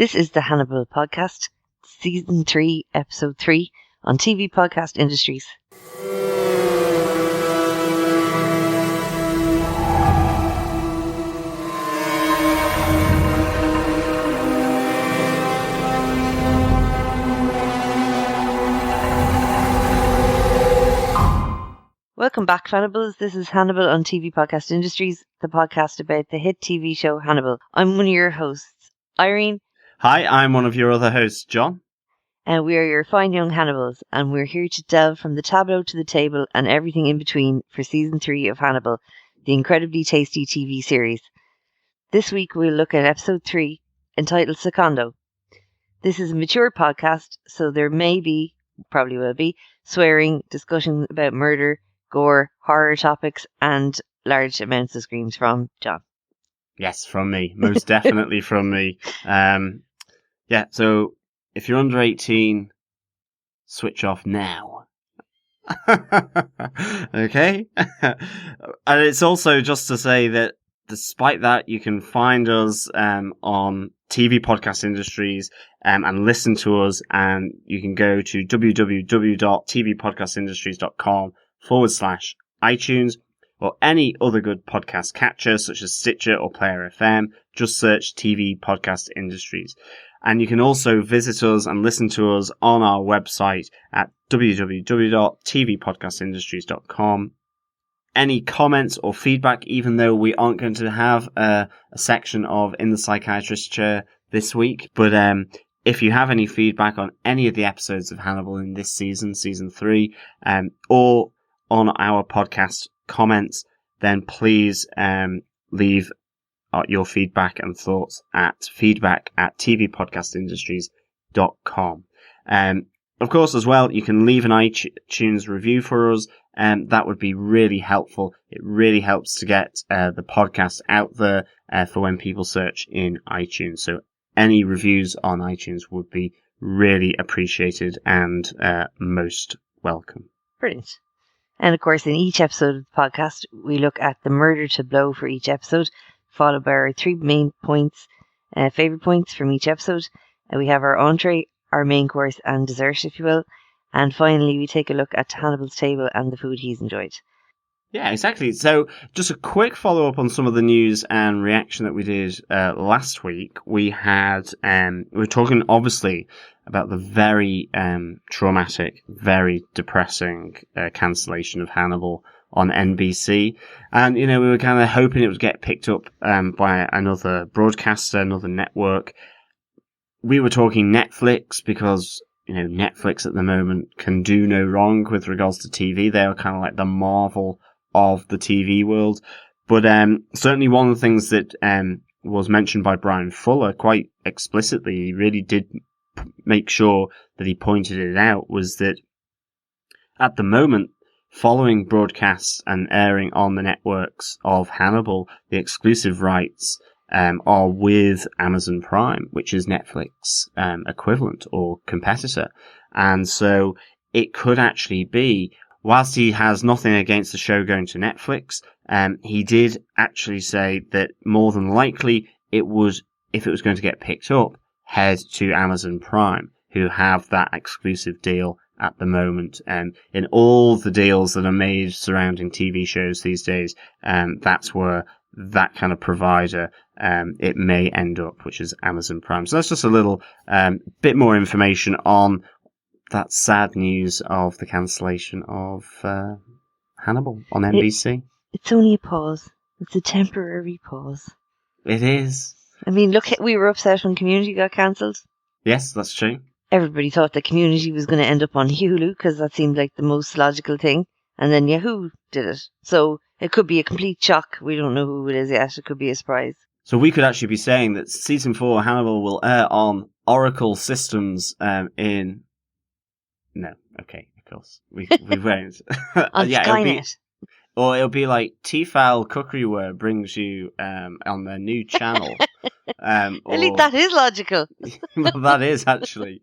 This is the Hannibal podcast, season 3, episode 3 on TV Podcast Industries. Welcome back, Fannibals. This is Hannibal on TV Podcast Industries, the podcast about the hit TV show Hannibal. I'm one of your hosts, Irene. Hi, I'm one of your other hosts, John. And we are your Fine Young Hannibals, and we're here to delve from the tableau to the table and everything in between for season 3 of Hannibal, the incredibly tasty TV series. This week we'll look at episode 3, entitled Secondo. This is a mature podcast, so there may be, probably will be, swearing, discussion about murder, gore, horror topics, and large amounts of screams from John. Yes, from me. Most definitely from me. Yeah, so if you're under 18, switch off now. Okay? And it's also just to say that despite that, you can find us on TV Podcast Industries and listen to us, and you can go to www.tvpodcastindustries.com/iTunes or any other good podcast catcher such as Stitcher or Player FM. Just search TV Podcast Industries. And you can also visit us and listen to us on our website at www.tvpodcastindustries.com. Any comments or feedback, even though we aren't going to have a section of In the Psychiatrist Chair this week, but if you have any feedback on any of the episodes of Hannibal in this season, season 3, or on our podcast comments, then please leave your feedback and thoughts at feedback@tvpodcastindustries.com. Of course, as well, you can leave an iTunes review for us, and that would be really helpful. It really helps to get the podcast out there for when people search in iTunes. So any reviews on iTunes would be really appreciated and most welcome. Brilliant. And of course, in each episode of the podcast, we look at the murder tableau for each episode, followed by our 3 main points, favourite points from each episode. We have our entree, our main course and dessert, if you will. And finally, we take a look at Hannibal's table and the food he's enjoyed. Yeah, exactly. So just a quick follow-up on some of the news and reaction that we did last week. We were talking, obviously, about the very traumatic, very depressing cancellation of Hannibal on NBC. And, we were kind of hoping it would get picked up by another broadcaster, another network. We were talking Netflix because, Netflix at the moment can do no wrong with regards to TV. They are kind of like the Marvel of the TV world. But certainly one of the things that was mentioned by Brian Fuller quite explicitly, he really did make sure that he pointed it out, was that at the moment, following broadcasts and airing on the networks of Hannibal, the exclusive rights are with Amazon Prime, which is Netflix equivalent or competitor. And so it could actually be, whilst he has nothing against the show going to Netflix, he did actually say that more than likely it would, if it was going to get picked up, head to Amazon Prime, who have that exclusive deal at the moment. In all the deals that are made surrounding TV shows these days, that's where that kind of provider it may end up, which is Amazon Prime. So that's just a little bit more information on that sad news of the cancellation of Hannibal on NBC. It's only a pause. It's a temporary pause. It is. I mean, look, we were upset when Community got cancelled. Yes, that's true. Everybody thought that Community was going to end up on Hulu because that seemed like the most logical thing. And then Yahoo did it. So it could be a complete shock. We don't know who it is yet. It could be a surprise. So we could actually be saying that season 4 Hannibal will air on Oracle systems in... No, okay, of course. We won't. On Skynet. It'll be like Tefal Cookeryware brings you on their new channel. At least that is logical. Well, that is actually.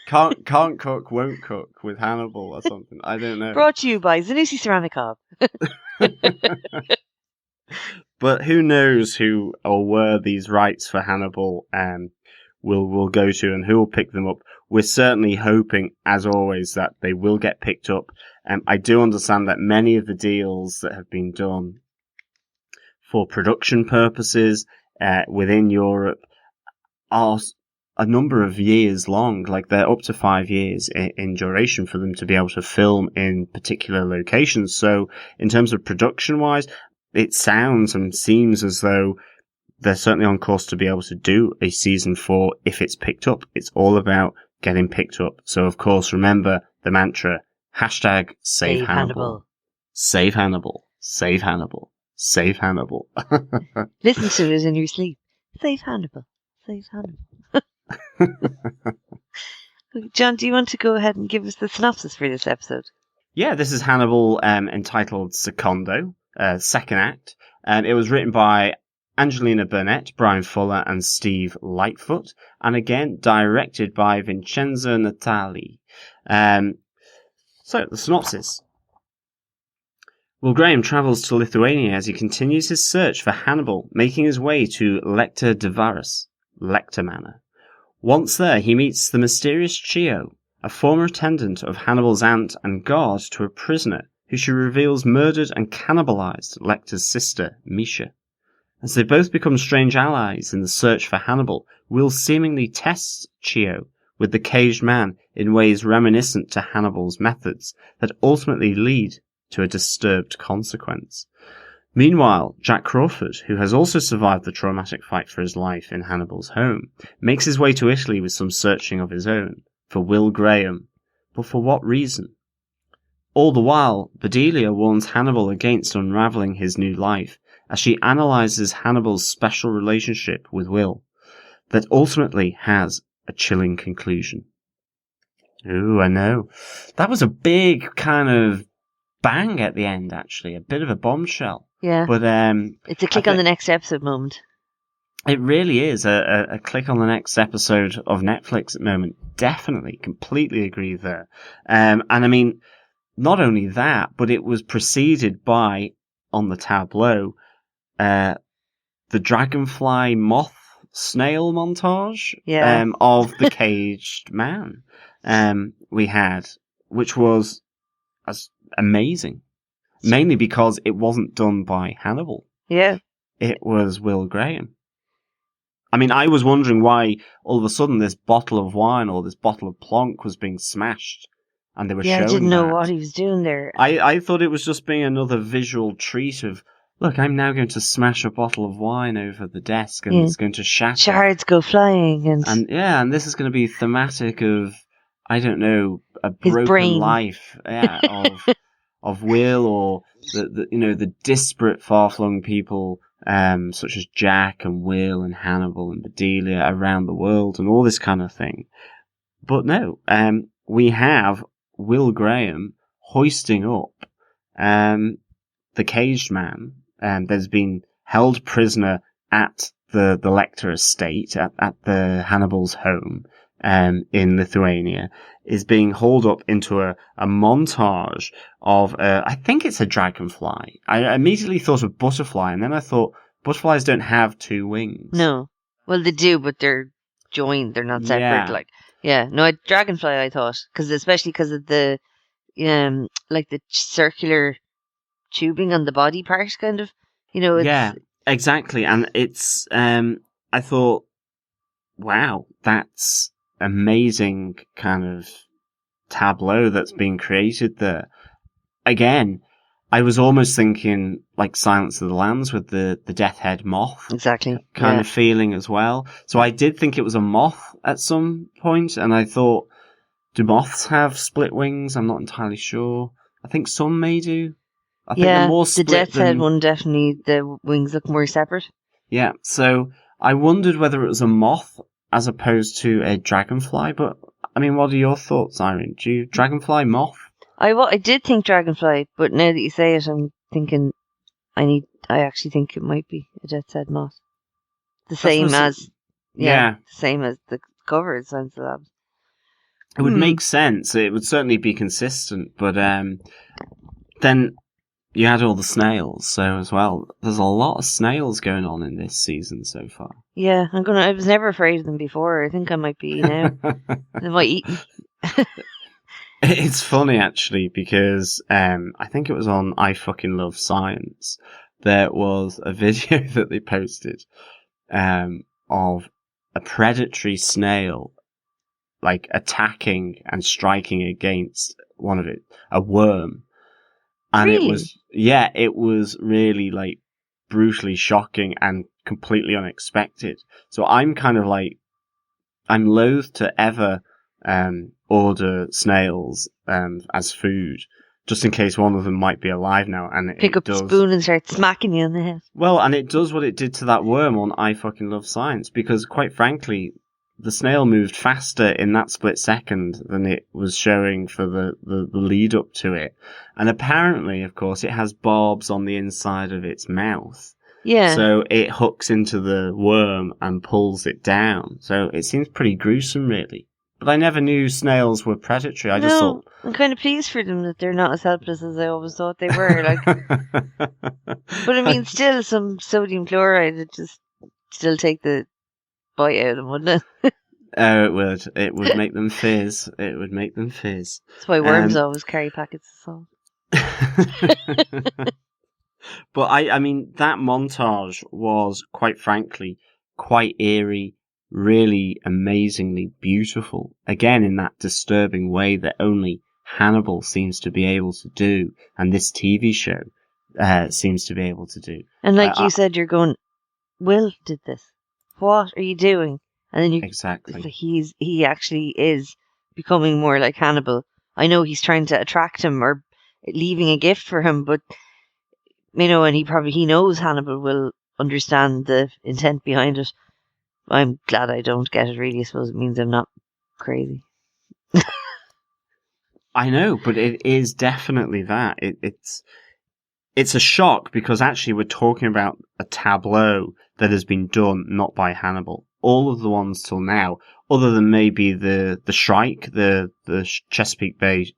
Can't cook, won't cook with Hannibal or something. I don't know. Brought to you by Zanussi Ceramic Hob. But who knows who or where these rights for Hannibal will go to and who will pick them up. We're certainly hoping, as always, that they will get picked up. I do understand that many of the deals that have been done for production purposes within Europe are a number of years long. Like, they're up to 5 years in duration for them to be able to film in particular locations. So in terms of production-wise, it sounds and seems as though they're certainly on course to be able to do a season 4 if it's picked up. It's all about getting picked up. So, of course, remember the mantra, hashtag save Hannibal. Save Hannibal. Save Hannibal. Save Hannibal. Listen to it in your sleep. Save Hannibal. Save Hannibal. John, do you want to go ahead and give us the synopsis for this episode? Yeah, this is Hannibal, entitled Secondo, second act. It was written by Angelina Burnett, Brian Fuller, and Steve Lightfoot, and again directed by Vincenzo Natali. So, the synopsis. Will Graham travels to Lithuania as he continues his search for Hannibal, making his way to Lector Dvaras, Lector Manor. Once there, he meets the mysterious Chio, a former attendant of Hannibal's aunt and guard to a prisoner who she reveals murdered and cannibalized Lecter's sister, Misha. As they both become strange allies in the search for Hannibal, Will seemingly tests Chio with the caged man in ways reminiscent to Hannibal's methods that ultimately lead to a disturbed consequence. Meanwhile, Jack Crawford, who has also survived the traumatic fight for his life in Hannibal's home, makes his way to Italy with some searching of his own for Will Graham. But for what reason? All the while, Bedelia warns Hannibal against unravelling his new life, as she analyses Hannibal's special relationship with Will, that ultimately has a chilling conclusion. Ooh, I know. That was a big kind of bang at the end, actually. A bit of a bombshell. Yeah. But it's a click on the next episode moment. It really is a click on the next episode of Netflix at the moment. Definitely, completely agree there. And I mean, not only that, but it was preceded by, on the tableau, the dragonfly moth snail montage of the caged man we had, which was amazing. Mainly because it wasn't done by Hannibal. Yeah. It was Will Graham. I mean, I was wondering why all of a sudden this bottle of wine or this bottle of plonk was being smashed. And they were showing that. I didn't know what he was doing there. I thought it was just being another visual treat of, look, I'm now going to smash a bottle of wine over the desk and it's going to shatter. Shards go flying. And this is going to be thematic of, I don't know, a broken life of Will, or the disparate, far-flung people such as Jack and Will and Hannibal and Bedelia around the world and all this kind of thing. But no, we have Will Graham hoisting up the caged man that's been held prisoner at the Lecter estate, at the Hannibal's home in Lithuania, is being hauled up into a montage of, I think it's a dragonfly. I immediately thought of butterfly, and then I thought, butterflies don't have two wings. No. Well, they do, but they're joined. They're not separate. No, dragonfly, I thought. Especially because of the, the circular tubing on the body part, kind of. Yeah, exactly. And it's, I thought, wow, that's amazing kind of tableau that's being created there. Again, I was almost thinking like Silence of the Lambs with the death head moth. Exactly. Kind of feeling as well. So I did think it was a moth at some point, and I thought, do moths have split wings? I'm not entirely sure. I think some may do. I think they're more split. The death head one, definitely, the wings look more separate. Yeah, so I wondered whether it was a moth as opposed to a dragonfly, but I mean, what are your thoughts, Irene? Do you dragonfly, moth? I did think dragonfly, but now that you say it, I'm thinking I actually think it might be a death's head moth. The same as the cover of Silence of the Lambs. It would make sense. It would certainly be consistent, but then you had all the snails, so as well. There's a lot of snails going on in this season so far. Yeah, I was never afraid of them before. I think I might be now. They might eat me. It's funny, actually, because I think it was on I Fucking Love Science. There was a video that they posted of a predatory snail, like, attacking and striking against one of it, a worm. And Really? it was really, like, brutally shocking and completely unexpected. So I'm kind of like, I'm loath to ever order snails as food, just in case one of them might be alive now. And Pick up a spoon and start smacking you in the head. Well, and it does what it did to that worm on I Fucking Love Science, because quite frankly, the snail moved faster in that split second than it was showing for the lead up to it. And apparently, of course, it has barbs on the inside of its mouth. Yeah. So it hooks into the worm and pulls it down. So it seems pretty gruesome, really. But I never knew snails were predatory. I just thought... I'm kind of pleased for them that they're not as helpless as I always thought they were. Like, but I mean, still, some sodium chloride would just still take the bite out of them, wouldn't it? Oh, it would. It would make them fizz. It would make them fizz. That's why worms always carry packets of salt. But I mean, that montage was, quite frankly, quite eerie, really amazingly beautiful. Again, in that disturbing way that only Hannibal seems to be able to do, and this TV show seems to be able to do. And like you said, you're going, Will did this. What are you doing? And then exactly. He actually is becoming more like Hannibal. I know he's trying to attract him or leaving a gift for him, but you know, and he knows Hannibal will understand the intent behind it. I'm glad I don't get it, really. I suppose it means I'm not crazy. I know, but it is definitely that. It's a shock, because actually we're talking about a tableau that has been done not by Hannibal. All of the ones till now, other than maybe the Shrike, the Chesapeake Bay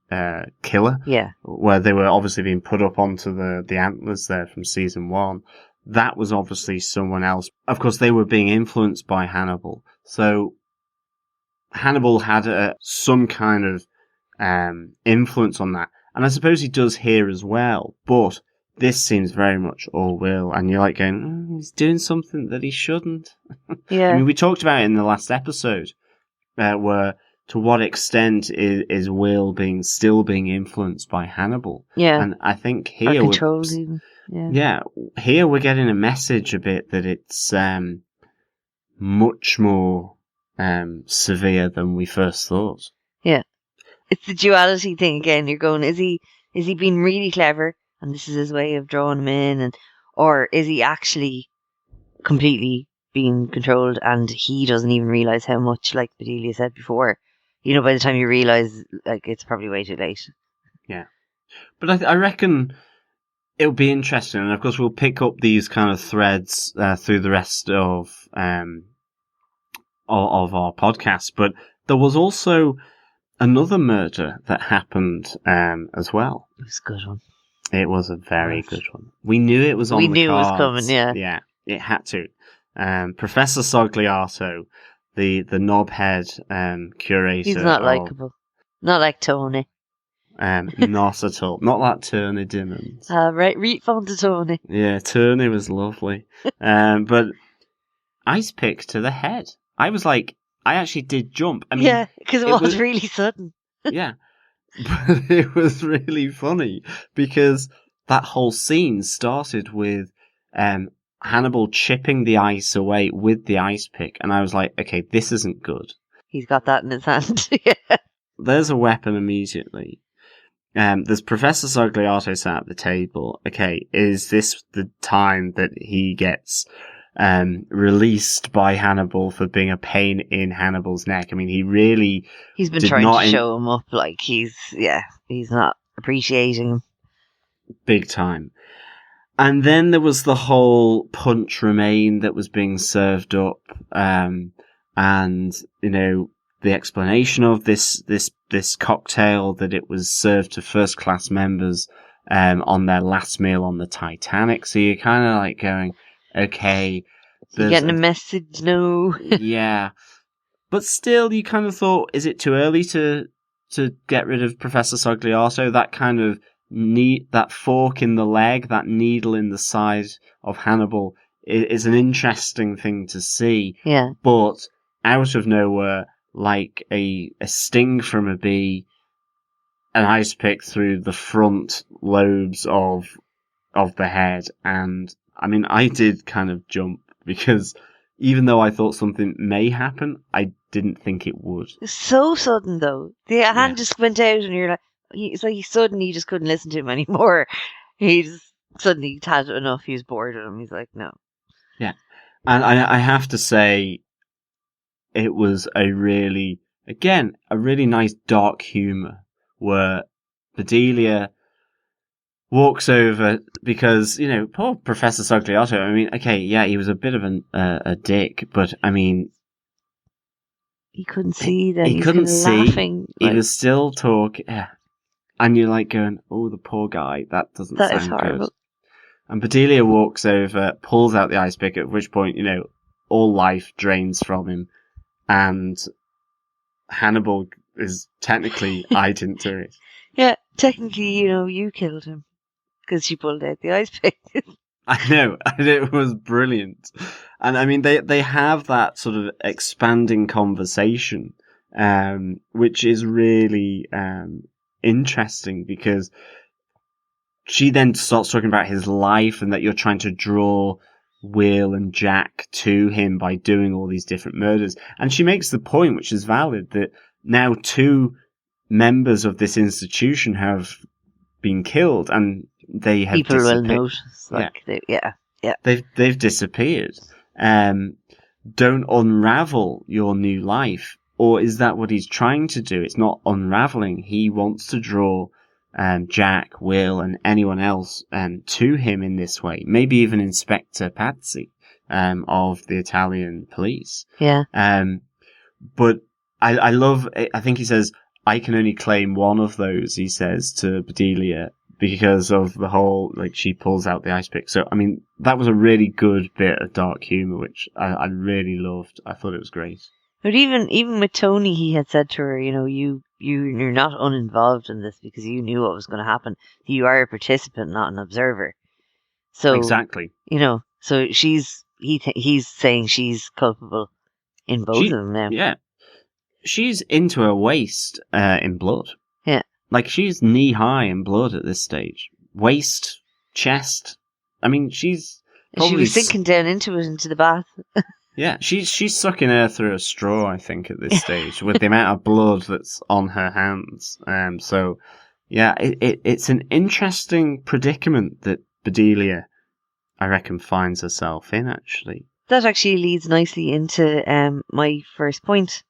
killer, yeah, where they were obviously being put up onto the antlers there from season 1. That was obviously someone else. Of course, they were being influenced by Hannibal. So Hannibal had some kind of influence on that. And I suppose he does here as well. But this seems very much all Will. And you're like going, he's doing something that he shouldn't. Yeah. I mean, we talked about it in the last episode, where to what extent is Will still being influenced by Hannibal? Yeah. And I think here or controlled even. Yeah, here we're getting a message a bit that it's much more severe than we first thought. Yeah, it's the duality thing again. You're going, is he being really clever, and this is his way of drawing him in, or is he actually completely being controlled, and he doesn't even realize how much, like Bedelia said before. You know, by the time you realize, like, it's probably way too late. Yeah, but I reckon it'll be interesting, and of course we'll pick up these kind of threads through the rest of our podcast. But there was also another murder that happened as well. It was a good one. It was a very good one. We knew it was on the cards. We knew it was coming, yeah. Yeah, it had to. Professor Sogliato, the knobhead curator. He's not likeable. Not like Tony. Not at all. Not like Anthony Dimmond. Right fond of Tony. Yeah, Tony was lovely. But ice pick to the head. I was like, I actually did jump. I mean, yeah, because it was really sudden. Yeah. But it was really funny because that whole scene started with Hannibal chipping the ice away with the ice pick. And I was like, okay, this isn't good. He's got that in his hand. Yeah. There's a weapon immediately. There's Professor Sogliato sat at the table. Okay, is this the time that he gets released by Hannibal for being a pain in Hannibal's neck? I mean, he's been trying to show him up, like he's not appreciating him. Big time. And then there was the whole punch remain that was being served up, and you know, the explanation of this cocktail, that it was served to first class members on their last meal on the Titanic. So you're kind of like going, okay, You getting a message? No. Yeah. But still, you kind of thought, is it too early to get rid of Professor Sogliato? That kind of that fork in the leg, that needle in the side of Hannibal is an interesting thing to see. Yeah. But out of nowhere, like a sting from a bee, an ice pick through the front lobes of the head. And I mean, I did kind of jump because even though I thought something may happen, I didn't think it would. It's so sudden, though. The hand just went out, and you're like, it's like he suddenly just couldn't listen to him anymore. He just suddenly had enough. He was bored with him. He's like, no. Yeah. And I have to say, it was a really nice dark humour where Bedelia walks over because, poor Professor Sogliato, I mean, okay, yeah, he was a bit of a dick, but I mean, he couldn't see that. He couldn't see. Laughing, he was still talking. Yeah. And you're like going, oh, the poor guy, that doesn't sound is horrible. good. And Bedelia walks over, pulls out the ice pick, at which point, all life drains from him. And Hannibal is technically, I didn't do it. Yeah, technically, you killed him. Because she pulled out the ice pick. I know, and it was brilliant. And I mean, they have that sort of expanding conversation, which is really interesting because she then starts talking about his life and that you're trying to draw Will and Jack to him by doing all these different murders. And she makes the point, which is valid, that now 2 members of this institution have been killed and they have people disappeared. Will notice, They've disappeared. Don't unravel your new life, or is that what he's trying to do? It's not unraveling. He wants to draw Jack, Will, and anyone else to him in this way. Maybe even Inspector Pazzi of the Italian police. Yeah. But I love. I think he says, "I can only claim one of those." He says to Bedelia, because of the whole, she pulls out the ice pick. So, I mean, that was a really good bit of dark humour, which I really loved. I thought it was great. But even with Tony, he had said to her, you're not uninvolved in this because you knew what was going to happen. You are a participant, not an observer. So exactly. So he's saying she's culpable in both of them now. Yeah. She's into her waist in blood. Yeah. She's knee high in blood at this stage. Waist, chest. I mean, she's probably... She was sinking down into the bath. Yeah, she's sucking air through a straw, I think, at this stage, with the amount of blood that's on her hands. So, yeah, it's an interesting predicament that Bedelia, I reckon, finds herself in, actually. That actually leads nicely into my first point.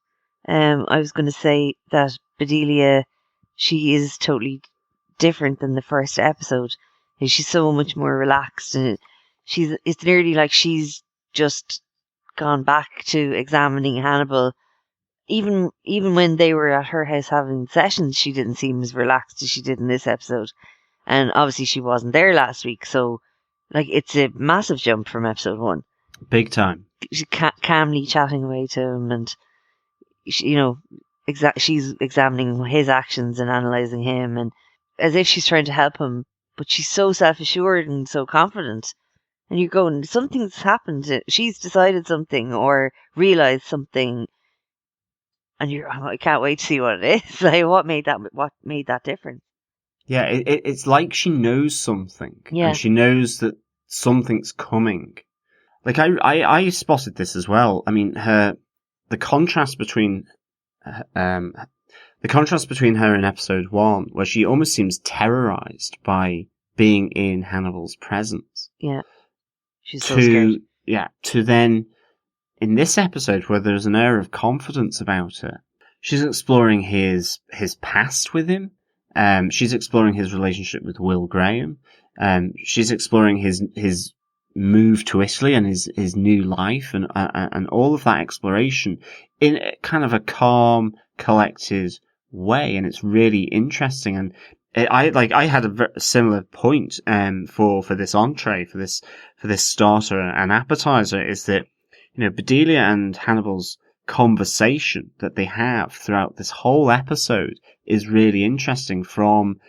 I was going to say that Bedelia, she is totally different than the first episode. She's so much more relaxed, and it's nearly like she's just gone back to examining Hannibal. Even when they were at her house having sessions, she didn't seem as relaxed as she did in this episode. And obviously she wasn't there last week, so it's a massive jump from episode 1. Big time. She's calmly chatting away to him, and she's examining his actions and analysing him, and as if she's trying to help him, but she's so self-assured and so confident. And you're going, something's happened. She's decided something or realised something, and I can't wait to see what it is. What made that difference? Yeah, it's like she knows something, and she knows that something's coming. I spotted this as well. I mean, the contrast between her in episode 1, where she almost seems terrorized by being in Hannibal's presence. Yeah. She's so scared. Yeah, to then, in this episode where there's an air of confidence about her, she's exploring his past with him. She's exploring his relationship with Will Graham. She's exploring his move to Italy and his new life and all of that exploration in kind of a calm, collected way. And it's really interesting. And I had a similar point for this entree, for this starter and appetizer, is that, you know, Bedelia and Hannibal's conversation that they have throughout this whole episode is really interesting, from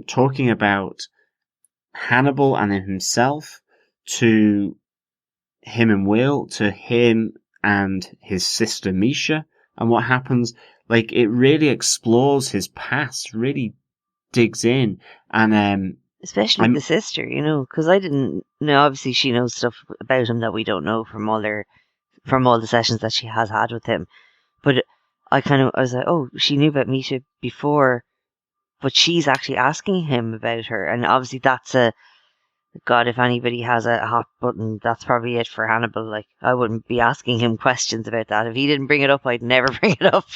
talking about Hannibal and himself, to him and Will, to him and his sister Misha, and what happens. Like, it really explores his past, really digs in, and especially the sister, you know, because I didn't know. Obviously, she knows stuff about him that we don't know from all the sessions that she has had with him. But I was like, oh, she knew about Misha before, but she's actually asking him about her, and obviously that's God, if anybody has a hot button, that's probably it for Hannibal. Like, I wouldn't be asking him questions about that. If he didn't bring it up, I'd never bring it up.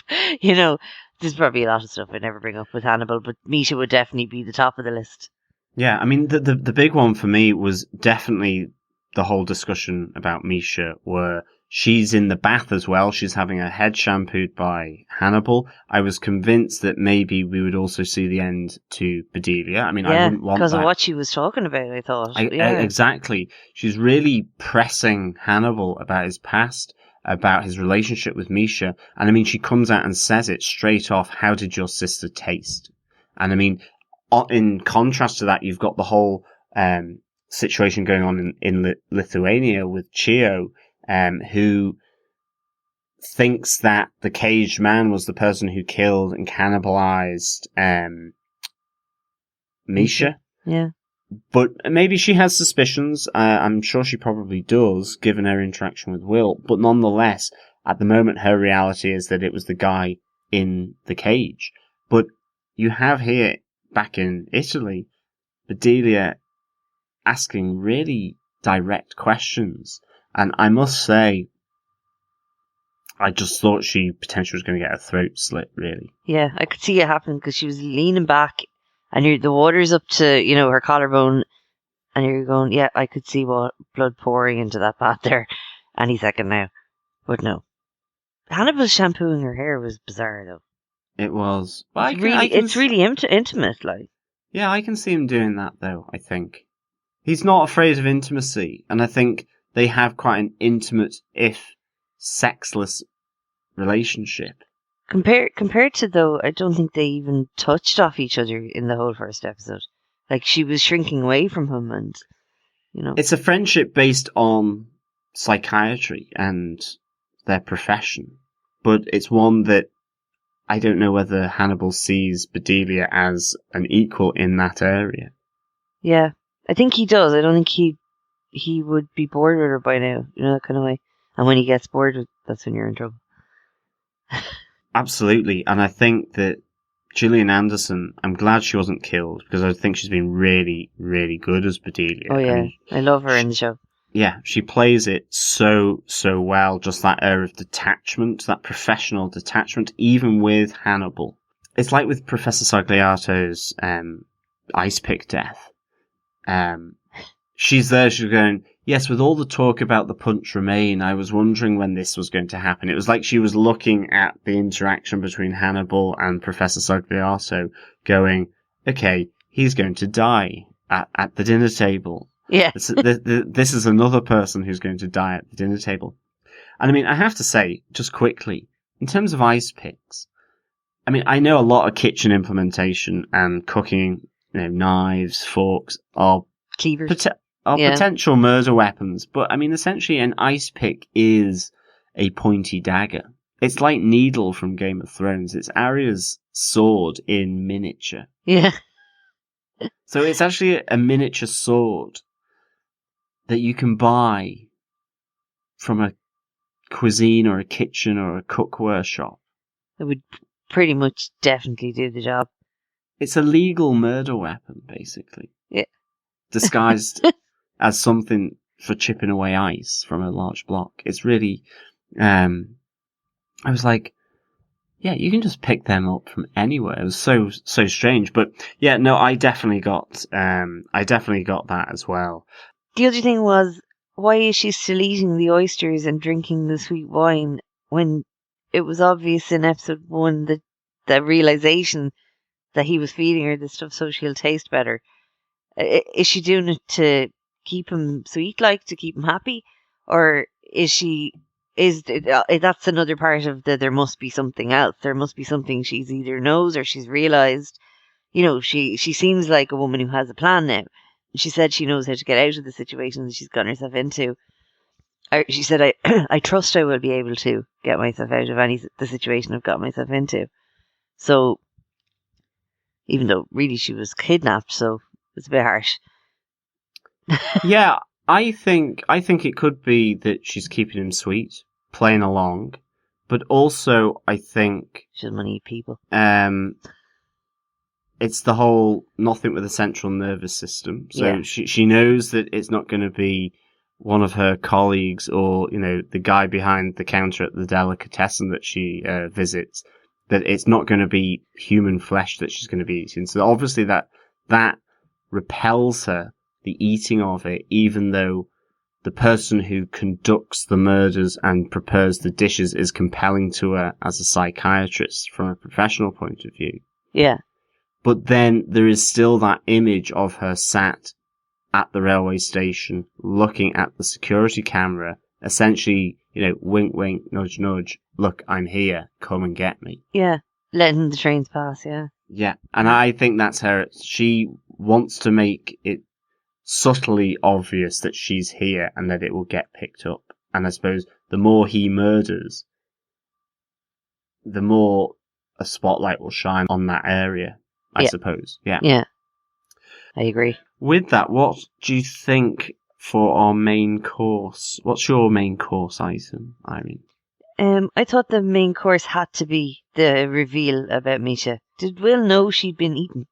You know, there's probably a lot of stuff I'd never bring up with Hannibal, but Misha would definitely be the top of the list. Yeah, I mean, the big one for me was definitely the whole discussion about Misha, where she's in the bath as well. She's having her head shampooed by Hannibal. I was convinced that maybe we would also see the end to Bedelia. I mean, I wouldn't want that. Because of what she was talking about, I thought. Exactly. She's really pressing Hannibal about his past, about his relationship with Misha. And I mean, she comes out and says it straight off, how did your sister taste? And I mean, in contrast to that, you've got the whole situation going on in Lithuania with Chio, who thinks that the caged man was the person who killed and cannibalized Misha. Yeah. But maybe she has suspicions. I'm sure she probably does, given her interaction with Will. But nonetheless, at the moment, her reality is that it was the guy in the cage. But you have here, back in Italy, Bedelia asking really direct questions. And I must say, I just thought she potentially was going to get her throat slit, really. Yeah, I could see it happen, because she was leaning back, and the water's up to, you know, her collarbone, and you're going, yeah, I could see blood pouring into that bath there any second now. But no. Hannibal's shampooing her hair was bizarre, though. It was. It's really intimate, like. Yeah, I can see him doing that, though, I think. He's not afraid of intimacy, and I think they have quite an intimate, if sexless, relationship. Compared to, though, I don't think they even touched off each other in the whole first episode. Like, she was shrinking away from him, and, you know. It's a friendship based on psychiatry and their profession, but it's one that I don't know whether Hannibal sees Bedelia as an equal in that area. Yeah, I think he does. I don't think he would be bored with her by now, you know, that kind of way. And when he gets bored, that's when you're in trouble. Absolutely, and I think that Gillian Anderson, I'm glad she wasn't killed, because I think she's been really, really good as Bedelia. Oh yeah, I love her in the show. Yeah, she plays it so well, just that air of detachment, that professional detachment, even with Hannibal. It's like with Professor Sogliato's ice pick death. She's there, she's going, yes, with all the talk about the punch remain, I was wondering when this was going to happen. It was like she was looking at the interaction between Hannibal and Professor Sogliato, going, okay, he's going to die at the dinner table. Yeah. This is another person who's going to die at the dinner table. And I mean, I have to say, just quickly, in terms of ice picks, I mean, I know a lot of kitchen implementation and cooking, you know, knives, forks are cleavers. Potential murder weapons, but I mean, essentially an ice pick is a pointy dagger. It's like Needle from Game of Thrones. It's Arya's sword in miniature. Yeah. So it's actually a miniature sword that you can buy from a cuisine or a kitchen or a cookware shop. It would pretty much definitely do the job. It's a legal murder weapon, basically. Yeah. Disguised as something for chipping away ice from a large block. It's really, I was like, yeah, you can just pick them up from anywhere. It was so strange. But yeah, no, I definitely got that as well. The other thing was, why is she still eating the oysters and drinking the sweet wine when it was obvious in episode 1 that the realization that he was feeding her this stuff so she'll taste better. Is she doing it to keep him sweet, like to keep him happy, or is that's another part of the there must be something else. There must be something she's either knows or she's realized. She seems like a woman who has a plan now. She said she knows how to get out of the situation that she's gotten herself into. She said, I trust I will be able to get myself out of the situation I've got myself into. So, even though really she was kidnapped, so it's a bit harsh. Yeah, I think it could be that she's keeping him sweet, playing along, but also I think she doesn't want to eat people. It's the whole nothing with a central nervous system. So Yeah. she knows that it's not going to be one of her colleagues or, the guy behind the counter at the delicatessen that she visits, that it's not going to be human flesh that she's going to be eating. So obviously that repels her, the eating of it, even though the person who conducts the murders and prepares the dishes is compelling to her as a psychiatrist from a professional point of view. Yeah. But then there is still that image of her sat at the railway station looking at the security camera, essentially, wink, wink, nudge, nudge, look, I'm here, come and get me. Yeah, letting the trains pass, yeah. Yeah, and I think that's her. She wants to make it subtly obvious that she's here and that it will get picked up. And I suppose the more he murders, the more a spotlight will shine on that area, I suppose. Yeah. Yeah, I agree. With that, what do you think for our main course? What's your main course item, Irene? I thought the main course had to be the reveal about Misha. Did Will know she'd been eaten?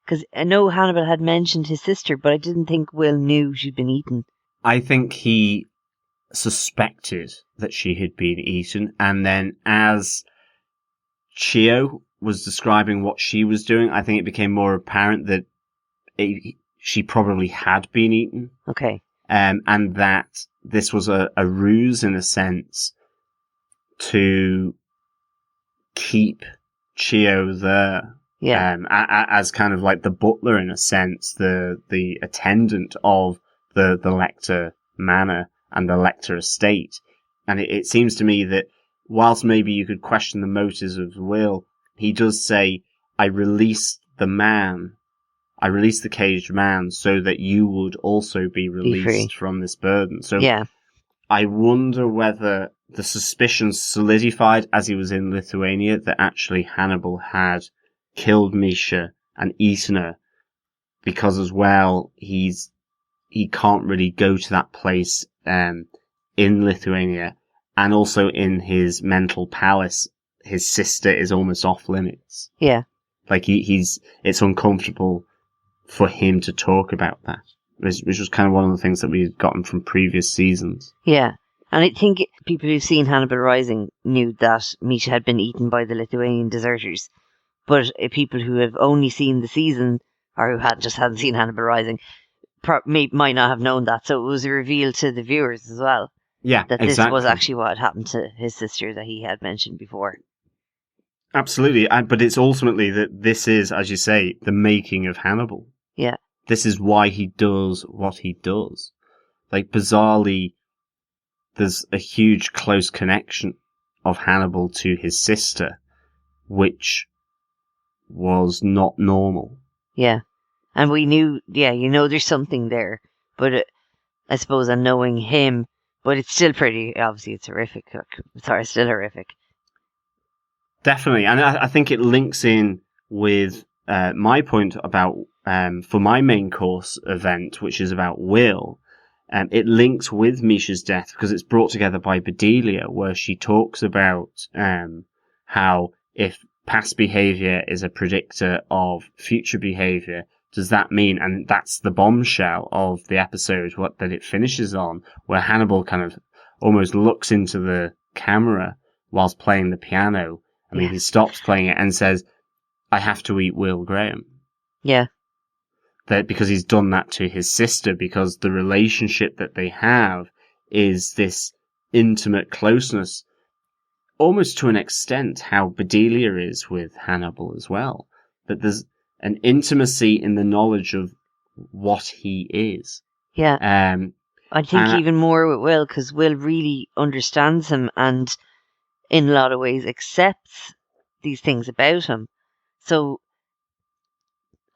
Because I know Hannibal had mentioned his sister, but I didn't think Will knew she'd been eaten. I think he suspected that she had been eaten, and then as Chio was describing what she was doing, I think it became more apparent that she probably had been eaten. Okay. And that this was a ruse, in a sense, to keep Chio there. Yeah. As kind of like the butler, in a sense, the attendant of the Lector manor and the Lector estate. And it seems to me that whilst maybe you could question the motives of Will, he does say, I released the caged man so that you would also be released from this burden. So yeah. I wonder whether the suspicion solidified as he was in Lithuania that actually Hannibal had killed Misha and eaten her, because as well he can't really go to that place in Lithuania, and also in his mental palace his sister is almost off limits. Yeah. Like it's uncomfortable for him to talk about that, which was kind of one of the things that we've gotten from previous seasons. Yeah. And I think people who've seen Hannibal Rising knew that Misha had been eaten by the Lithuanian deserters. But people who have only seen the season, or who hadn't seen Hannibal Rising, might not have known that. So it was a reveal to the viewers as well. Yeah, that exactly. This was actually what had happened to his sister that he had mentioned before. Absolutely. But it's ultimately that this is, as you say, the making of Hannibal. Yeah. This is why he does what he does. Like, bizarrely, there's a huge close connection of Hannibal to his sister, which was not normal. Yeah. And we knew, there's something there. But I suppose on knowing him, but it's still obviously it's horrific. Sorry, still horrific. Definitely. And I think it links in with my point about, for my main course event, which is about Will. It links with Misha's death because it's brought together by Bedelia, where she talks about how if past behavior is a predictor of future behavior, does that mean, and that's the bombshell of the episode, that it finishes on, where Hannibal kind of almost looks into the camera whilst playing the piano. I mean, he stops playing it and says, I have to eat Will Graham. Yeah. That because he's done that to his sister, because the relationship that they have is this intimate closeness, almost to an extent how Bedelia is with Hannibal as well. but there's an intimacy in the knowledge of what he is. Yeah. I think and even more with Will, because Will really understands him and in a lot of ways accepts these things about him. So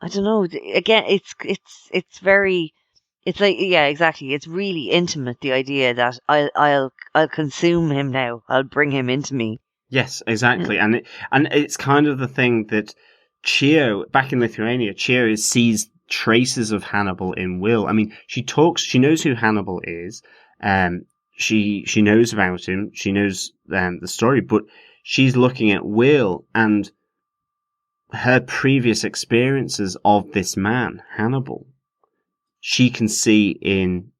I don't know. Again, it's very, it's like, yeah, exactly. It's really intimate. The idea that I'll consume him now. I'll bring him into me. Yes, exactly. And it's kind of the thing that Chio, back in Lithuania, Chio sees traces of Hannibal in Will. I mean, she knows who Hannibal is. She knows about him. She knows the story, but she's looking at Will and her previous experiences of this man, Hannibal. She can see in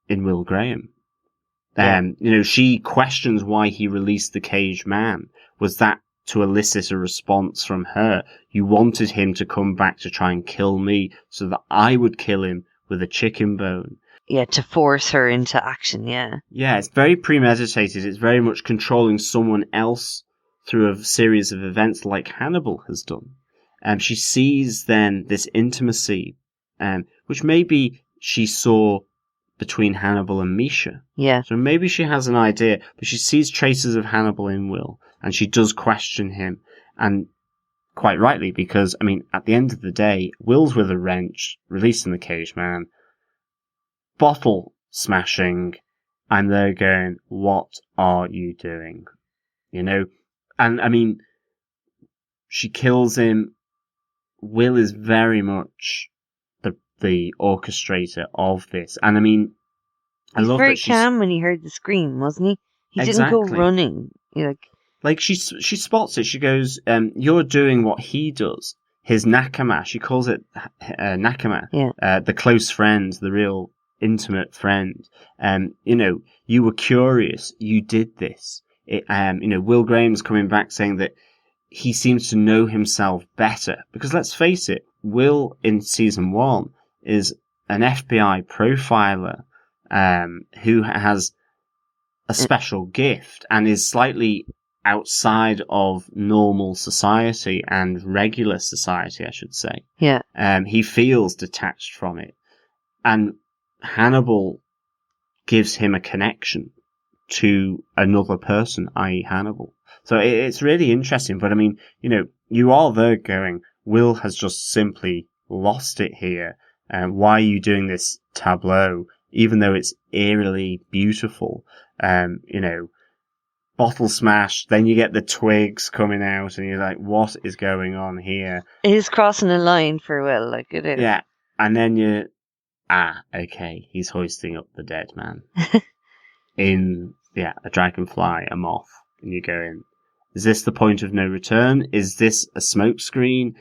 Will Graham. She questions why he released the caged man. Was that to elicit a response from her? You wanted him to come back to try and kill me so that I would kill him with a chicken bone. Yeah, to force her into action, yeah. Yeah, it's very premeditated. It's very much controlling someone else through a series of events like Hannibal has done. She sees then this intimacy, which maybe she saw between Hannibal and Misha. Yeah. So maybe she has an idea, but she sees traces of Hannibal in Will, and she does question him, and quite rightly, because, I mean, at the end of the day, Will's with a wrench, releasing the caged man, bottle smashing, and they're going, what are you doing? You know? And, I mean, she kills him. Will is very much the orchestrator of this. And I mean, I love very that she's calm when he heard the scream, wasn't he? He didn't go running. Like she spots it. She goes, "You're doing what he does. His nakama." She calls it nakama. Yeah. The close friend, the real intimate friend. You were curious. You did this. Will Graham's coming back saying that he seems to know himself better, because let's face it, Will in season 1 is an FBI profiler who has a special gift and is slightly outside of normal society and regular society, I should say. Yeah. He feels detached from it. And Hannibal gives him a connection to another person, i.e. Hannibal. So it's really interesting. But I mean, you are there going, Will has just simply lost it here. Why are you doing this tableau, even though it's eerily beautiful? Bottle smash, then you get the twigs coming out, and you're like, what is going on here? It is crossing a line for Will, like it is. Yeah, and then okay, he's hoisting up the dead man. A dragonfly, a moth, and you go in. Is this the point of no return? Is this a smoke screen?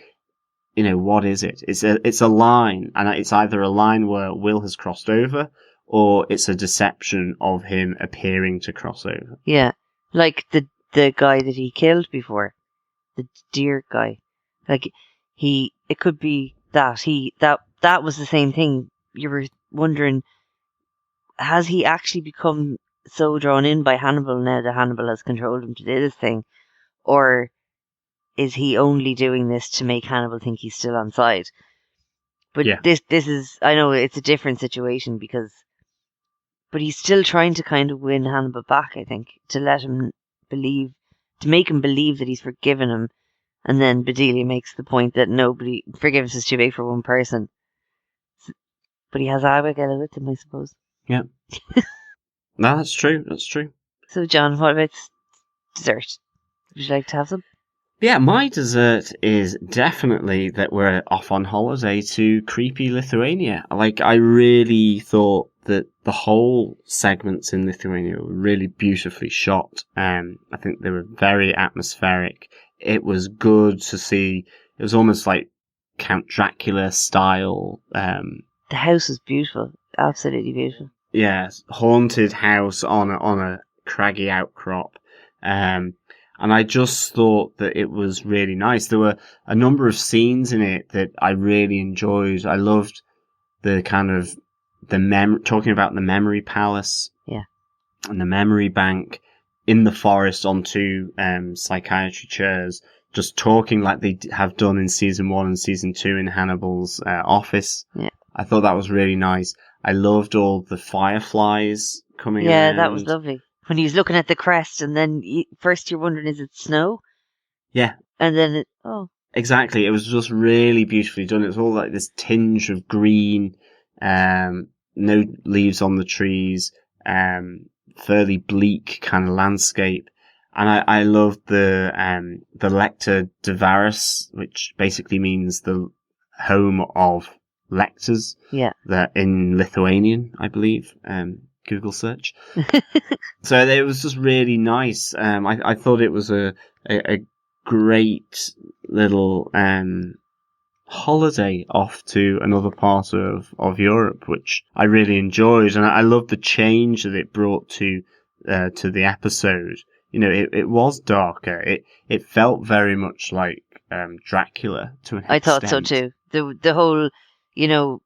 What is it? It's a line, and it's either a line where Will has crossed over, or it's a deception of him appearing to cross over. Yeah, like the guy that he killed before, the deer guy. Like it could be that that was the same thing. You were wondering, has he actually become so drawn in by Hannibal now that Hannibal has controlled him to do this thing, or is he only doing this to make Hannibal think he's still on side? But yeah. This is, I know it's a different situation but he's still trying to kind of win Hannibal back, I think, to make him believe that he's forgiven him. And then Bedelia makes the point that forgiveness is too big for one person. But he has Abigail with him, I suppose. Yeah. No, that's true. That's true. So, John, what about dessert? Would you like to have some? Yeah, my dessert is definitely that we're off on holiday to creepy Lithuania. I really thought that the whole segments in Lithuania were really beautifully shot. I think they were very atmospheric. It was good to see. It was almost like Count Dracula style. The house was beautiful. Absolutely beautiful. Yes, haunted house on a craggy outcrop. And I just thought that it was really nice. There were a number of scenes in it that I really enjoyed. I loved the kind of talking about the memory palace. Yeah. And the memory bank in the forest on two psychiatry chairs. just talking like they have done in season 1 and season 2 in Hannibal's office. Yeah. I thought that was really nice. I loved all the fireflies coming Yeah, around. that was lovely. When he was looking at the crest, and then first you're wondering, is it snow? Yeah. And then Exactly. It was just really beautifully done. It was all like this tinge of green, no leaves on the trees, fairly bleak kind of landscape. And I loved the Lector Dvaras, which basically means the home of lectors. Yeah. That in Lithuanian, I believe. Google search. So it was just really nice. I thought it was a great little holiday off to another part of Europe, which I really enjoyed, and I loved the change that it brought to the episode. You know, it was darker. It felt very much like Dracula to an extent. I thought so too. The whole, you know,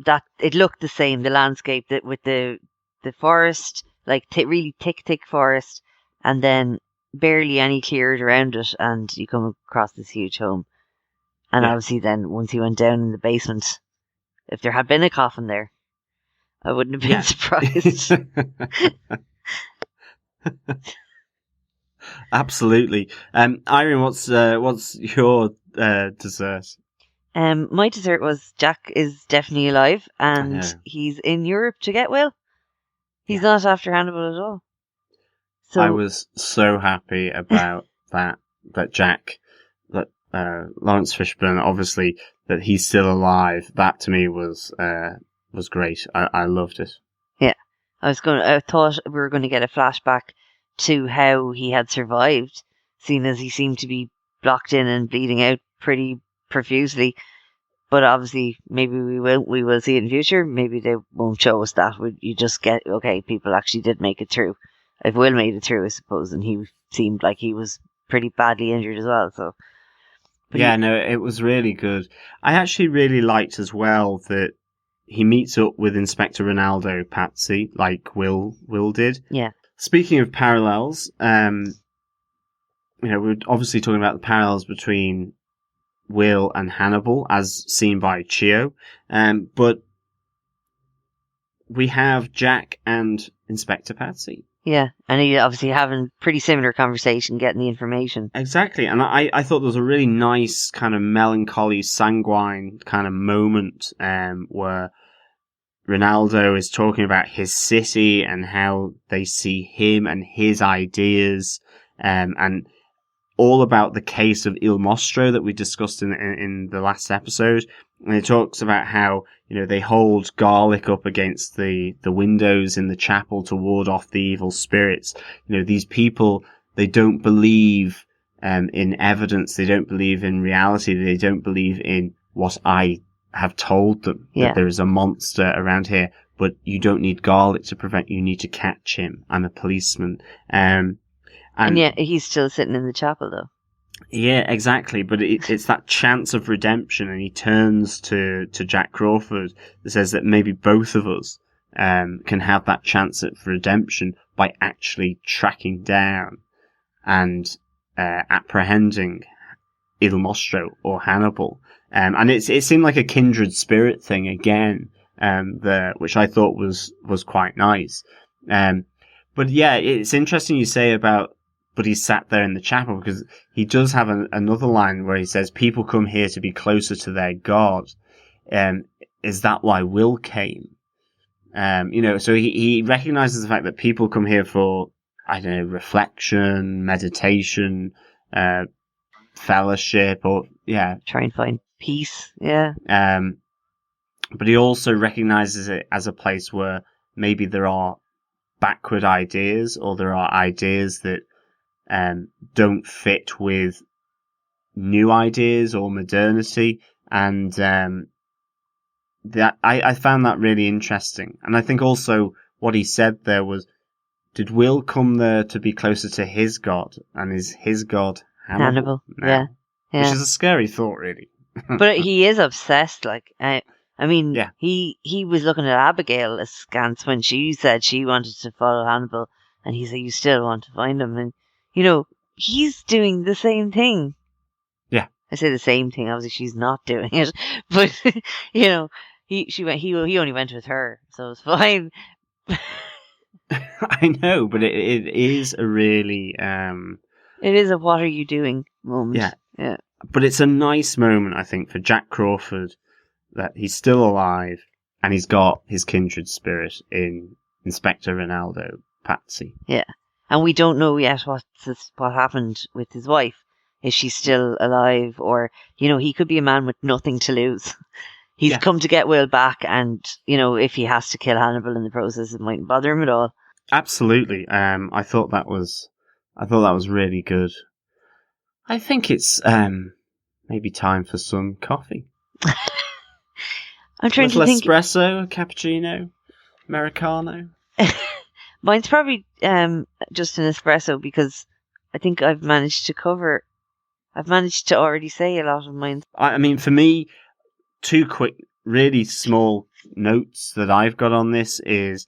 that it looked the same. The landscape that with the forest, like really thick forest, and then barely any cleared around it, and you come across this huge home. And obviously then, once he went down in the basement, if there had been a coffin there, I wouldn't have been surprised. Absolutely. Irene, what's your dessert? My dessert was Jack is definitely alive, and he's in Europe to get well. He's not after Hannibal at all. So I was so happy about that Jack, that Lawrence Fishburne, obviously, that he's still alive. That to me was great. I loved it. Yeah, I thought we were going to get a flashback to how he had survived, seeing as he seemed to be blocked in and bleeding out pretty profusely. But obviously, maybe we will see it in future. Maybe they won't show us that. You just get, okay, people actually did make it through. If Will made it through, I suppose, and he seemed like he was pretty badly injured as well. So, no, it was really good. I actually really liked as well that he meets up with Inspector Rinaldo Patsy, like Will did. Yeah. Speaking of parallels, we're obviously talking about the parallels between Will and Hannibal as seen by Chio, but we have Jack and Inspector Patsy. Yeah, and he obviously having pretty similar conversation, getting the information. Exactly, and I thought there was a really nice kind of melancholy, sanguine kind of moment where Rinaldo is talking about his city and how they see him and his ideas, and all about the case of Il Mostro that we discussed in the last episode. And it talks about how, they hold garlic up against the windows in the chapel to ward off the evil spirits. These people, they don't believe in evidence. They don't believe in reality. They don't believe in what I have told them, that there is a monster around here. But you don't need garlic to prevent, you need to catch him. I'm a policeman. And yet he's still sitting in the chapel, though. Yeah, exactly. But it's that chance of redemption, and he turns to Jack Crawford that says that maybe both of us can have that chance at redemption by actually tracking down and apprehending Il Mostro or Hannibal. And it seemed like a kindred spirit thing again, there, which I thought was quite nice. But yeah, it's interesting you say about, but he sat there in the chapel, because he does have another line where he says, people come here to be closer to their God. Is that why Will came? So he recognizes the fact that people come here for, I don't know, reflection, meditation, fellowship, or, try and find peace. Yeah. But he also recognizes it as a place where maybe there are backward ideas, or there are ideas that don't fit with new ideas or modernity, and that I found that really interesting. And I think also what he said there was, did Will come there to be closer to his God, and is his God Hannibal? Yeah. Which is a scary thought, really. But he is obsessed. Like, Yeah. he was looking at Abigail askance when she said she wanted to follow Hannibal, and he said, "You still want to find him?" And he's doing the same thing. I say the same thing. Obviously, she's not doing it, but you know, he only went with her, so it's fine. I know, but it is a really It is a "what are you doing" moment. Yeah. But it's a nice moment, I think, for Jack Crawford that he's still alive and he's got his kindred spirit in Inspector Rinaldo Patsy. Yeah, and we don't know yet what happened with his wife. Is she still alive, or he could be a man with nothing to lose. He's come to get Will back, and if he has to kill Hannibal in the process, it mightn't bother him at all. Absolutely. I thought that was really good. I think it's maybe time for some coffee. I'm trying to think. Espresso, cappuccino, americano. Mine's probably just an espresso, because I think I've managed to already say a lot of mine. I mean, for me, two quick, really small notes that I've got on this is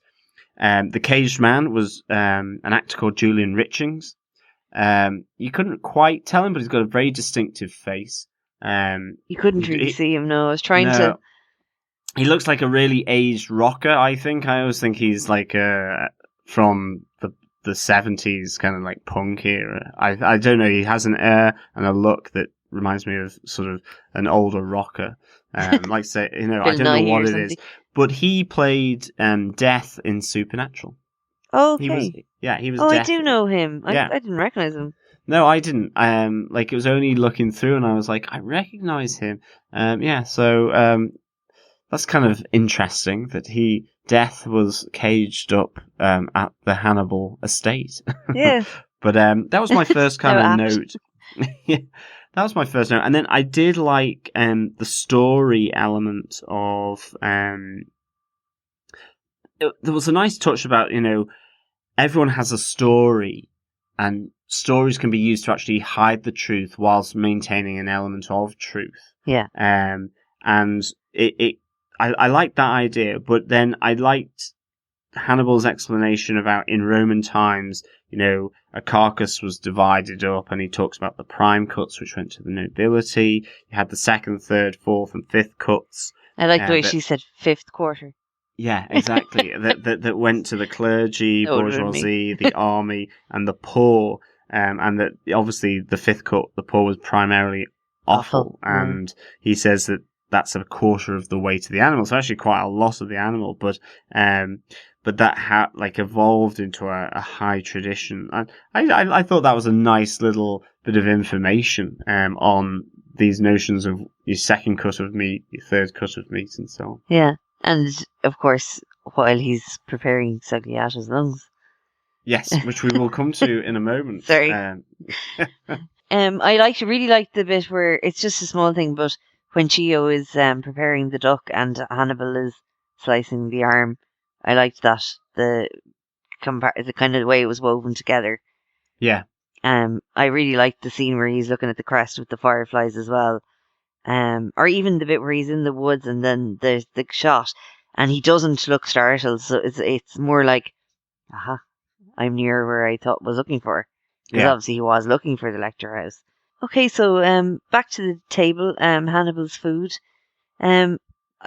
the Caged Man was an actor called Julian Richings. You couldn't quite tell him, but he's got a very distinctive face. You couldn't really see him, no. I was trying to... He looks like a really aged rocker, I think. I always think he's like from the 70s, kind of like punk era. I don't know, he has an air and a look that reminds me of sort of an older rocker. Like say, I don't know what it is. But he played Death in Supernatural. Oh, okay. He was Oh, Death. I do know him. I didn't recognize him. No, I didn't. It was only looking through and I was like, I recognize him. So that's kind of interesting that Death was caged up at the Hannibal estate. Yeah. But that was my first kind of note. Yeah, that was my first note. And then I did like the story element of... there was a nice touch about, everyone has a story, and stories can be used to actually hide the truth whilst maintaining an element of truth. Yeah. And I liked that idea, but then I liked Hannibal's explanation about in Roman times, a carcass was divided up, and he talks about the prime cuts, which went to the nobility. You had the second, third, fourth, and fifth cuts. I like the way she said fifth quarter. Yeah, exactly. that went to the clergy, bourgeoisie, the army, and the poor. And that obviously the fifth cut, the poor was primarily offal. And he says that that's a quarter of the weight of the animal. So actually quite a lot of the animal, but that evolved into a high tradition. I thought that was a nice little bit of information on these notions of your second cut of meat, your third cut of meat, and so on. Yeah, and of course, while he's preparing Sogliato's lungs. Yes, which we will come to in a moment. Sorry. I really liked the bit where it's just a small thing, but when Chio is preparing the duck and Hannibal is slicing the arm, I liked that the kind of way it was woven together. Yeah. I really liked the scene where he's looking at the crest with the fireflies as well. Or even the bit where he's in the woods and then there's the shot and he doesn't look startled, so it's more like, aha, I'm near where I thought was looking for. Because obviously he was looking for the Lector house. Okay, so back to the table, Hannibal's food. I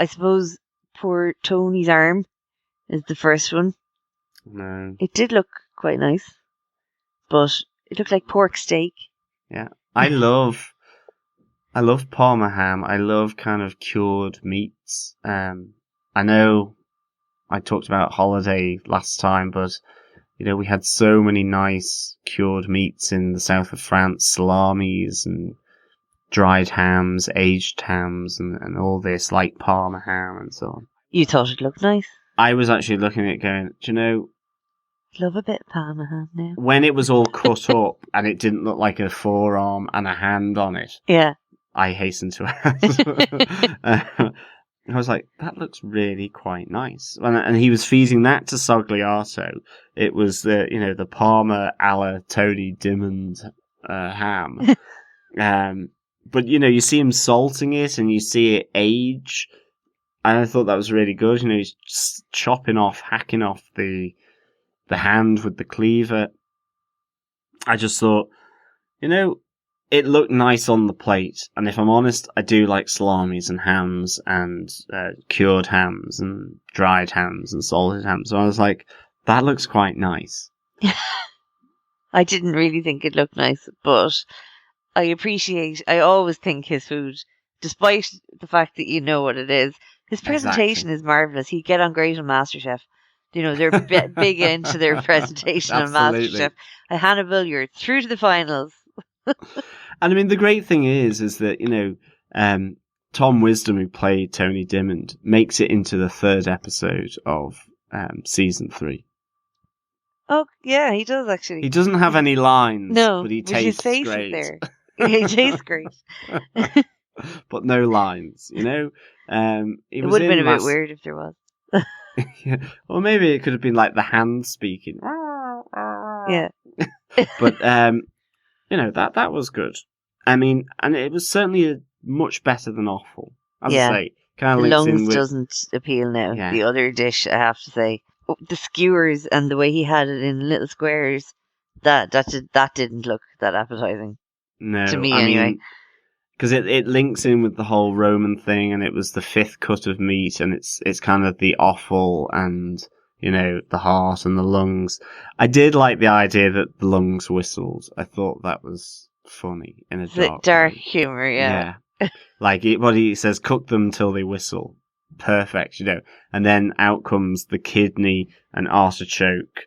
suppose poor Tony's arm is the first one. No. It did look quite nice, but it looked like pork steak. Yeah. I love Parma ham. I love kind of cured meats. I know I talked about holiday last time, but we had so many nice cured meats in the south of France, salamis and dried hams, aged hams, and all this, like Parma ham and so on. You thought it looked nice? I was actually looking at it going, do you know... Love a bit of Parma ham now. When it was all cut up and it didn't look like a forearm and a hand on it, yeah, I hastened to ask. I was like, that looks really quite nice. And he was feeding that to Sogliato. It was the Parma alla Tony Dimmond ham. But you see him salting it and you see it age. And I thought that was really good. He's just hacking off the hand with the cleaver. I just thought, it looked nice on the plate. And if I'm honest, I do like salamis and hams and cured hams and dried hams and salted hams. So I was like, that looks quite nice. I didn't really think it looked nice, but I always think his food, despite the fact that you know what it is, his presentation is marvellous. He'd get on great on MasterChef. You know, they're big into their presentation on MasterChef. Hannibal, you're through to the finals. And I mean, the great thing is that, you know, Tom Wisdom, who played Tony Dimmond, makes it into the 3rd episode of season 3. Oh, yeah, he does actually. He doesn't have any lines, no, but he tastes his face great. Is there. He tastes great. But no lines, you know? It would have been a bit weird if there was. Yeah. Or maybe it could have been like the hand speaking. Yeah. But, you know, that was good. I mean, and it was certainly much better than awful. As I say, kind of the links lungs in with... doesn't appeal now. Yeah. The other dish, I have to say. The skewers and the way he had it in little squares, that didn't look that appetizing. No, to me anyway. Because it links in with the whole Roman thing, and it was the 5th cut of meat, and it's kind of the offal and, you know, the heart and the lungs. I did like the idea that the lungs whistled. I thought that was funny in a dark humor, yeah. Like what he says, cook them till they whistle. Perfect, you know. And then out comes the kidney and artichoke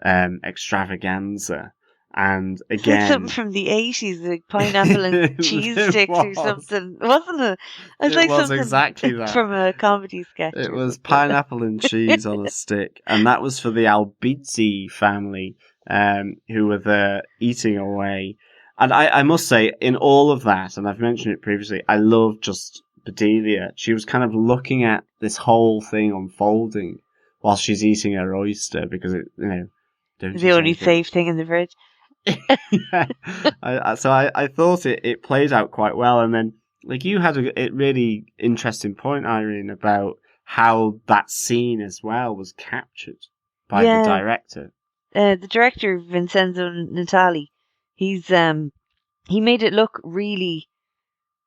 extravaganza. And again, it's like something from the 80s, like pineapple and cheese sticks or something, wasn't it? It like was something exactly that from a comedy sketch. It was pineapple and cheese on a stick, and that was for the Albizzi family, who were there eating away. And I must say, in all of that, and I've mentioned it previously, I love just Bedelia. She was kind of looking at this whole thing unfolding while she's eating her oyster, because it, you know, it's the only safe thing in the fridge. Yeah. So I thought it played out quite well, and then like you had a really interesting point, Irene, about how that scene as well was captured by the director. The director, Vincenzo Natali, he made it look really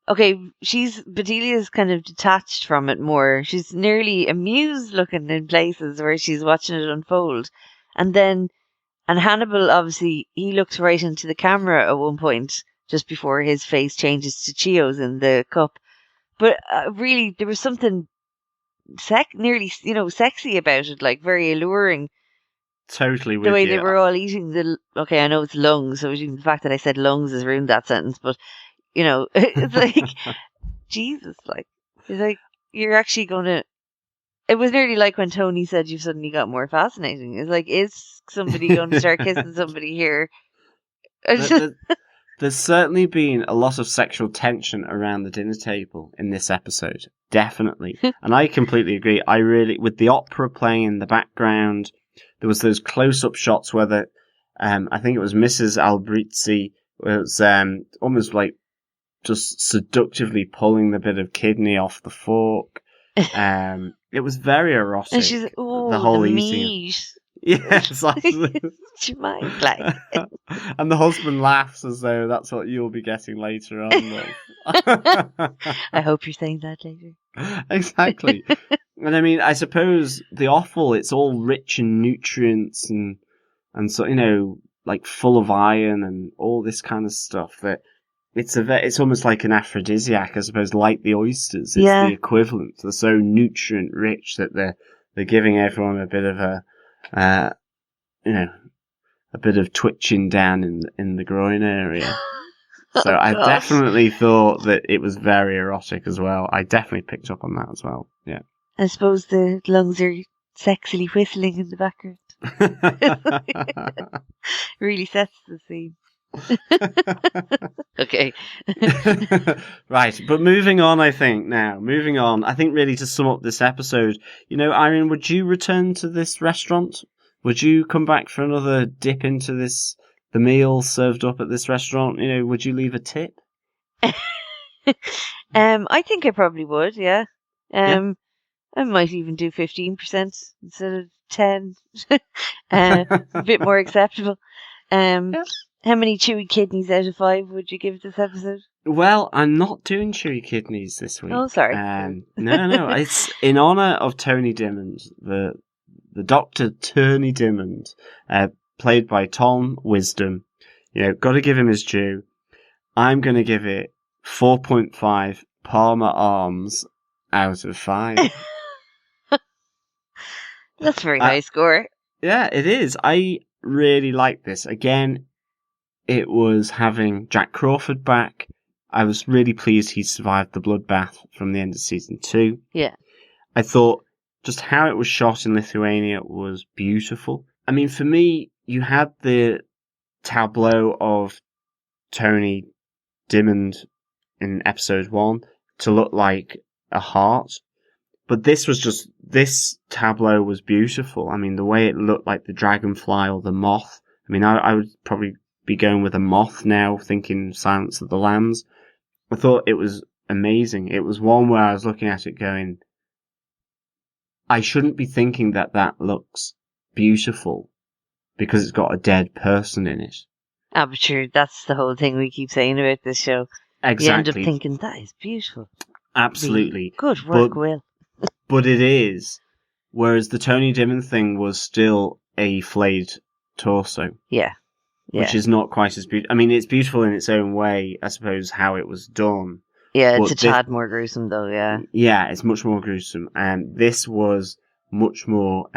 okay. Bedelia's kind of detached from it more. She's nearly amused looking in places where she's watching it unfold, and Hannibal, obviously, he looks right into the camera at one point, just before his face changes to Chio's in the cup. But really, there was something nearly, you know, sexy about it, like very alluring. Totally with the way you. They were all eating okay, I know it's lungs, so even the fact that I said lungs has ruined that sentence, but, you know, it's like, Jesus, like, it's like, you're actually going to... It was nearly like when Tony said you've suddenly got more fascinating. It's like, is somebody going to start kissing somebody here? There's certainly been a lot of sexual tension around the dinner table in this episode. Definitely. And I completely agree. With the opera playing in the background, there was those close-up shots where I think it was Mrs. Albrizzi was almost like just seductively pulling the bit of kidney off the fork. It was very erotic. And she's, oh, the whole eating. Meat. Yes, She might like. And the husband laughs as though that's what you'll be getting later on. I hope you're saying that later. Exactly. And I mean, I suppose the offal, it's all rich in nutrients and so, you know, like full of iron and all this kind of stuff that it's almost like an aphrodisiac, I suppose, like the oysters. It's the equivalent. They're so nutrient rich that they're giving everyone a bit of a bit of twitching down in the groin area. So I definitely thought that it was very erotic as well. I definitely picked up on that as well. Yeah. I suppose the lungs are sexily whistling in the background. Really sets the scene. Okay. Right, but moving on, I think really to sum up this episode, you know, Irene, would you return to this restaurant? Would you come back for another dip into the meal served up at this restaurant? You know, would you leave a tip? I think I probably would, yeah. I might even do 15% instead of 10. A bit more acceptable. How many chewy kidneys out of 5 would you give this episode? Well, I'm not doing chewy kidneys this week. Oh, sorry. No. It's in honour of Tony Dimmond, the Dr. Tony Dimmond, played by Tom Wisdom. Got to give him his due. I'm going to give it 4.5 Parma arms out of 5. That's a very high score. Yeah, it is. I really like this. Again, it was having Jack Crawford back. I was really pleased he survived the bloodbath from the end of season 2. Yeah. I thought just how it was shot in Lithuania was beautiful. I mean, for me, you had the tableau of Tony Dimmond in episode 1 to look like a heart. But this tableau was beautiful. I mean, the way it looked like the dragonfly or the moth. I mean, I would probably be going with a moth now, thinking Silence of the Lambs. I thought it was amazing. It was one where I was looking at it going, I shouldn't be thinking that looks beautiful because it's got a dead person in it. Ah, but sure, that's the whole thing we keep saying about this show. Exactly. You end up thinking, that is beautiful. Absolutely. Good work, Will. But it is. Whereas the Tony Dimmond thing was still a flayed torso. Yeah. Which is not quite as beautiful. I mean, it's beautiful in its own way, I suppose, how it was done. Yeah, it's a tad more gruesome, though, yeah. Yeah, it's much more gruesome. And this was much more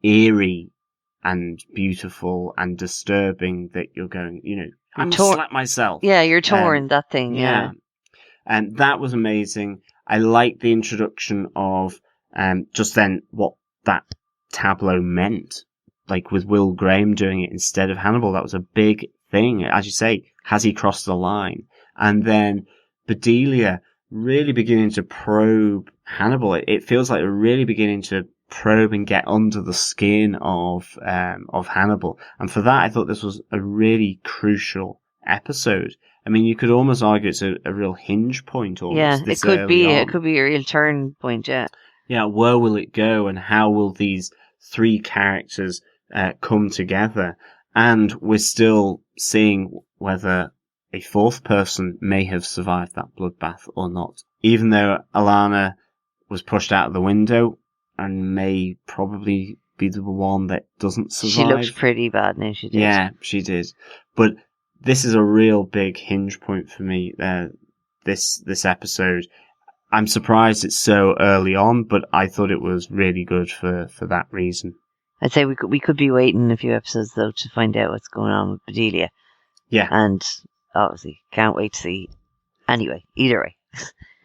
eerie and beautiful and disturbing that you're going, I'm going to slap myself. Yeah, you're torn, that thing, yeah. And that was amazing. I liked the introduction of just then what that tableau meant. Like with Will Graham doing it instead of Hannibal, that was a big thing. As you say, has he crossed the line? And then Bedelia really beginning to probe Hannibal. It feels like they're really beginning to probe and get under the skin of Hannibal. And for that, I thought this was a really crucial episode. I mean, you could almost argue it's a real hinge point. Almost, yeah, it could be. It could be a real turn point. Yeah. Yeah. Where will it go, and how will these 3 characters come together? And we're still seeing whether a 4th person may have survived that bloodbath or not. Even though Alana was pushed out of the window and may probably be the one that doesn't survive. She looked pretty bad now, she did. Yeah, she did. But this is a real big hinge point for me, this episode. I'm surprised it's so early on, but I thought it was really good for that reason. I'd say we could be waiting a few episodes, though, to find out what's going on with Bedelia. Yeah. And obviously, can't wait to see. Anyway, either way.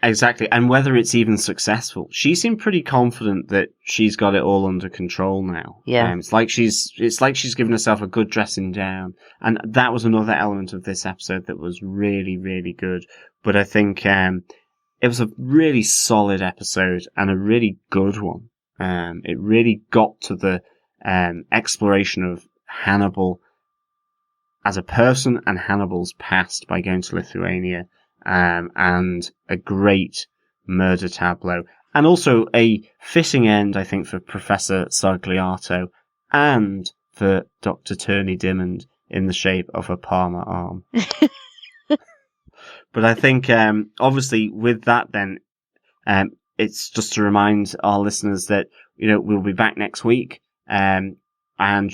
Exactly. And whether it's even successful. She seemed pretty confident that she's got it all under control now. Yeah. It's like she's given herself a good dressing down. And that was another element of this episode that was really, really good. But I think it was a really solid episode and a really good one. It really got to the exploration of Hannibal as a person and Hannibal's past by going to Lithuania, and a great murder tableau, and also a fitting end, I think, for Professor Sogliato and for Dr. Tony Dimmond in the shape of a Parma arm. But I think, obviously, with that, then, it's just to remind our listeners that, we'll be back next week, and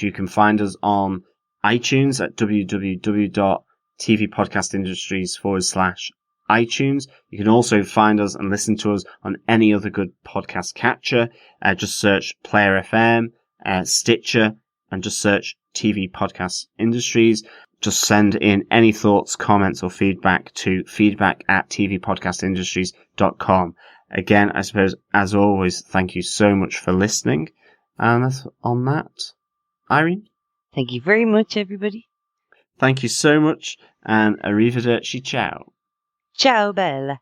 you can find us on iTunes at www.tvpodcastindustries.com/iTunes. You can also find us and listen to us on any other good podcast catcher. Just search Player FM, Stitcher, and just search TV Podcast Industries. Just send in any thoughts, comments, or feedback to feedback@tvpodcastindustries.com. Again, I suppose, as always, thank you so much for listening. And on that, Irene? Thank you very much, everybody. Thank you so much, and arrivederci, ciao. Ciao, Bella.